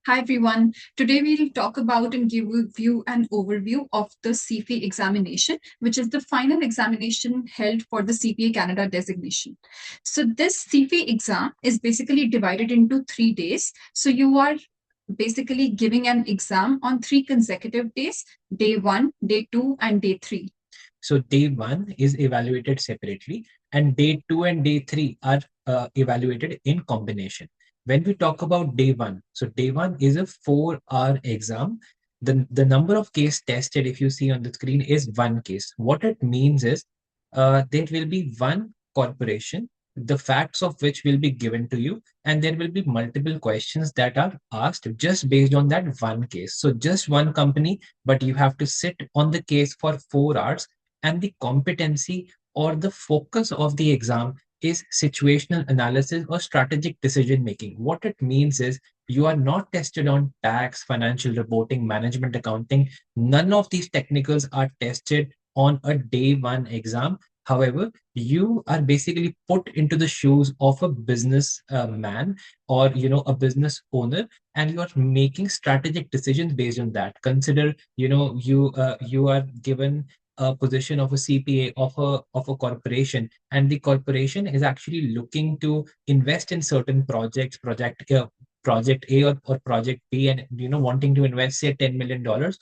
Hi everyone. Today we'll talk about and give you an overview of the CFE examination, which is the final examination held for the CPA Canada designation. So this CFE exam is basically divided into 3 days. So you are basically giving an exam on 3 consecutive days: day 1, day 2, and day 3. So day one is evaluated separately, and day two and day three are evaluated in combination. When we talk about day one, so day one is a 4-hour exam. The number of case tested, if you see on the screen, is one case. What it means is there will be one corporation, the facts of which will be given to you, and there will be multiple questions that are asked just based on that one case. So just one company, but you have to sit on the case for 4 hours, and the competency or the focus of the exam is situational analysis or strategic decision making. What it means is you are not tested on tax, financial reporting, management accounting. None of these technicals are tested on a day one exam. However, you are basically put into the shoes of a business man, or a business owner, and you are making strategic decisions based on that. Consider, you are given a position of a CPA of a corporation, and the corporation is actually looking to invest in certain projects, project A or project B, and wanting to invest say $10 million.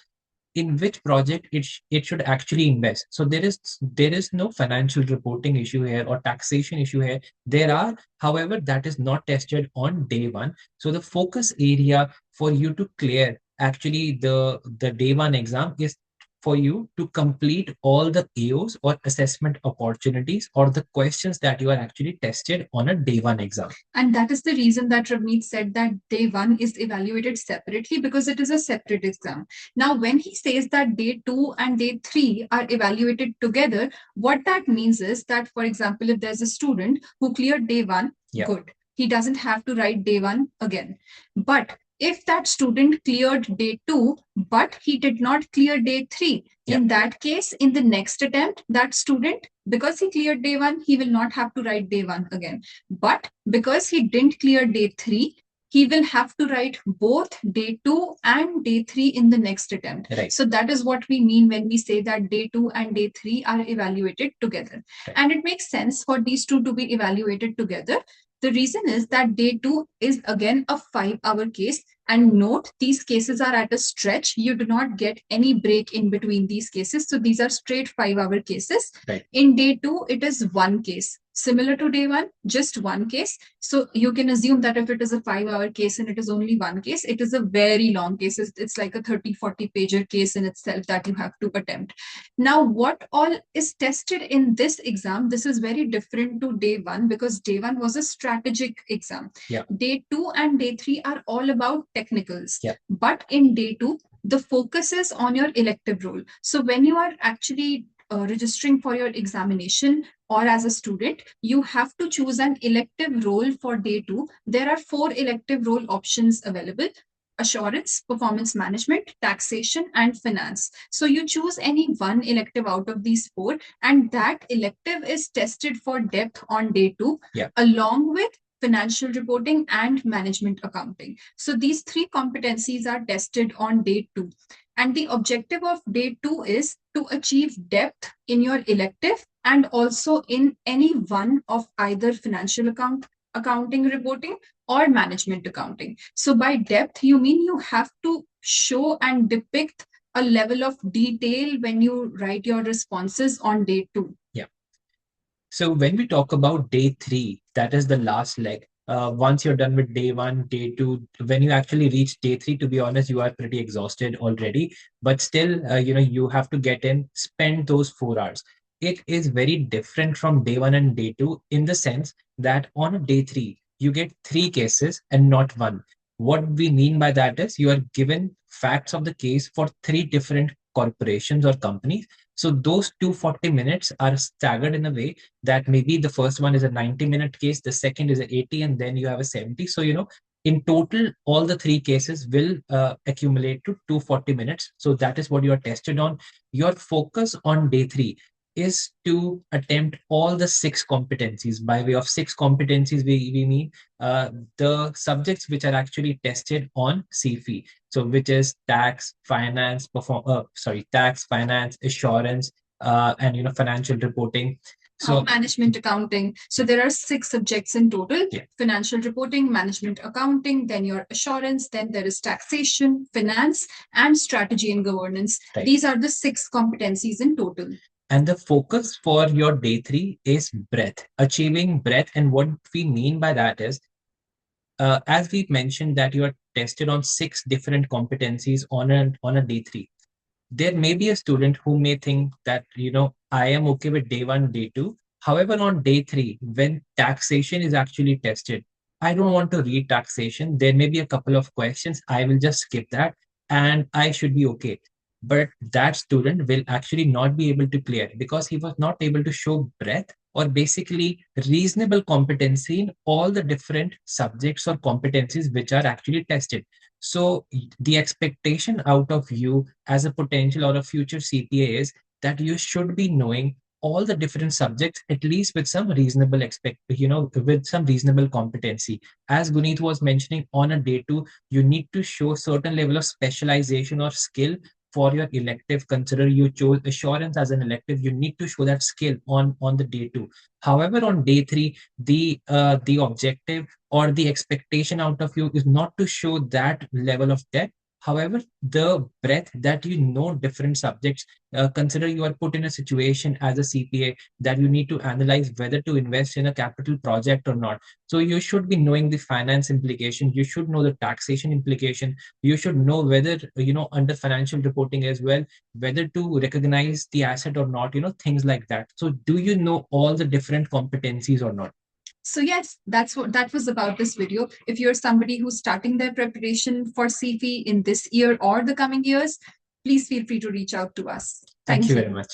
In which project it should actually invest. So there is no financial reporting issue here or taxation issue here. There are, however, that is not tested on day one. So the focus area for you to clear actually the day one exam is for you to complete all the AOs or assessment opportunities or the questions that you are actually tested on a day one exam. And that is the reason that Ravneet said that day 1 is evaluated separately, because it is a separate exam. Now, when he says that day 2 and day 3 are evaluated together, what that means is that, for example, if there's a student who cleared day 1, Yeah. good. He doesn't have to write day 1 again. But if that student cleared day 2, but he did not clear day 3, Yeah. in that case, in the next attempt, that student, because he cleared day 1, he will not have to write day 1 again. But because he didn't clear day 3, he will have to write both day 2 and day 3 in the next attempt. Right. So that is what we mean when we say that day 2 and day 3 are evaluated together. Right. And it makes sense for these two to be evaluated together. The reason is that day 2 is again a 5-hour case. And note, these cases are at a stretch. You do not get any break in between these cases. So these are straight 5-hour cases. Right. In day 2, it is one case. Similar to day 1, just one case. So you can assume that if it is a 5-hour case and it is only one case, it is a very long case. It's like a 30-40 pager case in itself that you have to attempt. Now, what all is tested in this exam? This is very different to day 1, because day 1 was a strategic exam. Yeah. Day 2 and day 3 are all about technicals. Yeah. But in day 2, the focus is on your elective role. So when you are actually registering for your examination, or as a student, you have to choose an elective role for day 2. There are 4 elective role options available: assurance, performance management, taxation, and finance. So you choose any one elective out of these 4, and that elective is tested for depth on day 2, Yeah. along with financial reporting and management accounting. So these 3 competencies are tested on day 2. And the objective of day 2 is to achieve depth in your elective and also in any one of either financial accounting reporting or management accounting. So by depth, you mean you have to show and depict a level of detail when you write your responses on day 2. Yeah. So when we talk about day 3, that is the last leg. Once you're done with day 1, day 2, when you actually reach day 3, to be honest, you are pretty exhausted already. But still, you have to get in, spend those 4 hours. It is very different from day 1 and day 2 in the sense that on a day 3, you get 3 cases and not one. What we mean by that is you are given facts of the case for 3 different corporations or companies. So those 240 minutes are staggered in a way that maybe the first one is a 90-minute case, the second is an 80, and then you have a 70. So, in total, all the 3 cases will accumulate to 240 minutes. So that is what you are tested on. Your focus on day 3 is to attempt all the six competencies. By way of six competencies, we mean the subjects which are actually tested on CFE. So, which is tax, finance, tax, finance, assurance, and financial reporting. So management accounting. So there are six subjects in total: yeah, financial reporting, management accounting, then your assurance, then there is taxation, finance, and strategy and governance. right. These are the six competencies in total. And the focus for your day three is breadth, achieving breadth. And what we mean by that is, as we mentioned, that you are tested on six different competencies on a day three. There may be a student who may think that, I am okay with day one, day two. However, on day three, when taxation is actually tested, I don't want to read taxation. There may be a couple of questions. I will just skip that and I should be okay. But that student will actually not be able to clear because he was not able to show breadth or basically reasonable competency in all the different subjects or competencies which are actually tested. So the expectation out of you as a potential or a future CPA is that you should be knowing all the different subjects at least with some reasonable with some reasonable competency. As Guneet was mentioning, on a day two, you need to show certain level of specialization or skill for your elective. Consider you chose assurance as an elective, you need to show that skill on the day two. However, on day three, the objective or the expectation out of you is not to show that level of depth. However, the breadth that you know different subjects. Consider you are put in a situation as a CPA that you need to analyze whether to invest in a capital project or not. So you should be knowing the finance implication. You should know the taxation implication. You should know whether, under financial reporting as well, whether to recognize the asset or not. Things like that. So do you know all the different competencies or not? So yes, that's what that was about this video. If you're somebody who's starting their preparation for CFE in this year or the coming years, please feel free to reach out to us. Thank you very much.